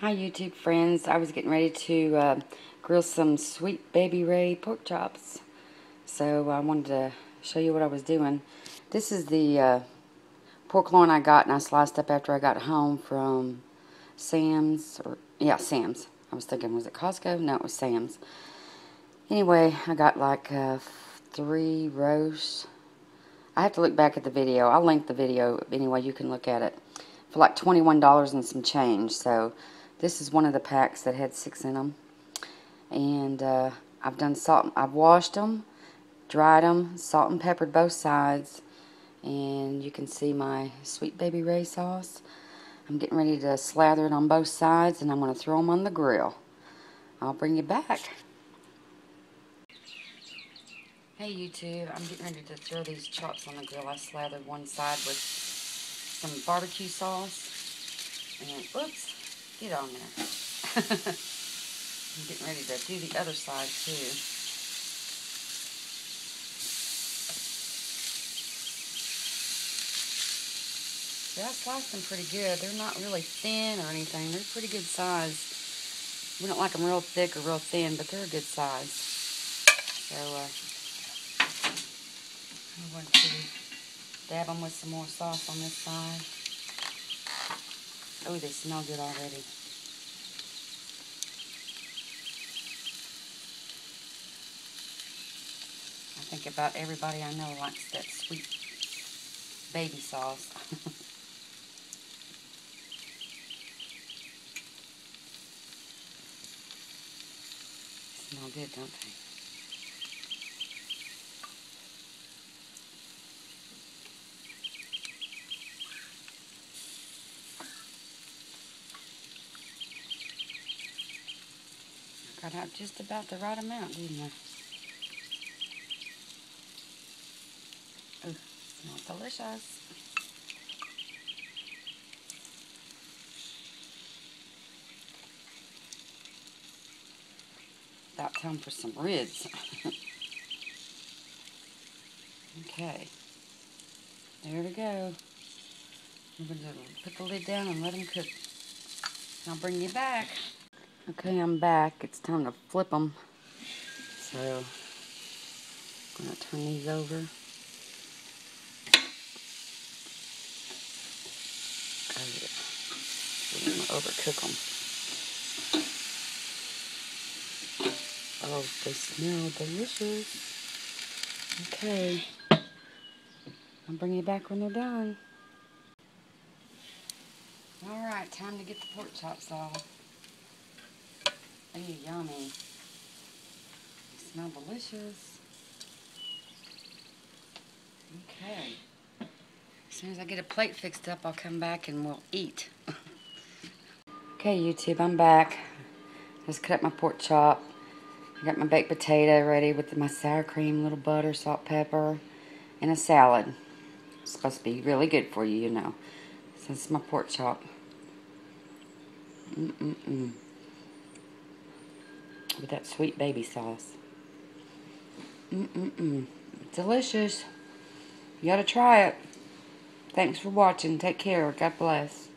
Hi YouTube friends, I was getting ready to grill some Sweet Baby Rxxx pork chops. So I wanted to show you what I was doing. This is the pork loin I got and I sliced up after I got home from Sam's. Sam's. I was thinking, was it Costco? No, it was Sam's. Anyway, I got like 3 roasts. I have to look back at the video. I'll link the video anyway, you can look at it. For like $21 and some change. So this is one of the packs that had 6 in them. And I've done salt. I've washed them, dried them, salt and peppered both sides. And you can see my Sweet Baby Rxxx sauce. I'm getting ready to slather it on both sides and I'm going to throw them on the grill. I'll bring you back. Hey YouTube, I'm getting ready to throw these chops on the grill. I slathered one side with some barbecue sauce. And oops, get on there. I'm getting ready to do the other side too. Yeah, I sliced them pretty good. They're not really thin or anything. They're pretty good size. We don't like them real thick or real thin, but they're a good size. So I'm going to dab them with some more sauce on this side. Oh, they smell good already. I think about everybody I know likes that Sweet Baby sauce. Smell good, don't they? Got out just about the right amount, didn't I? Ooh, smells delicious. About time for some ribs. Okay, there we go. I'm going to put the lid down and let them cook. I'll bring you back. Okay, I'm back. It's time to flip them. So, I'm going to turn these over. Oh, yeah. We don't want to overcook them. Oh, they smell delicious. Okay. I'll bring you back when they're done. Alright, time to get the pork chops off. Oh, yummy. They smell delicious. Okay. As soon as I get a plate fixed up, I'll come back and we'll eat. Okay, YouTube, I'm back. Just cut up my pork chop. I got my baked potato ready with my sour cream, little butter, salt, pepper, and a salad. It's supposed to be really good for you, you know. So this is my pork chop. With that Sweet Baby sauce. Delicious. You gotta try it. Thanks for watching. Take care. God bless.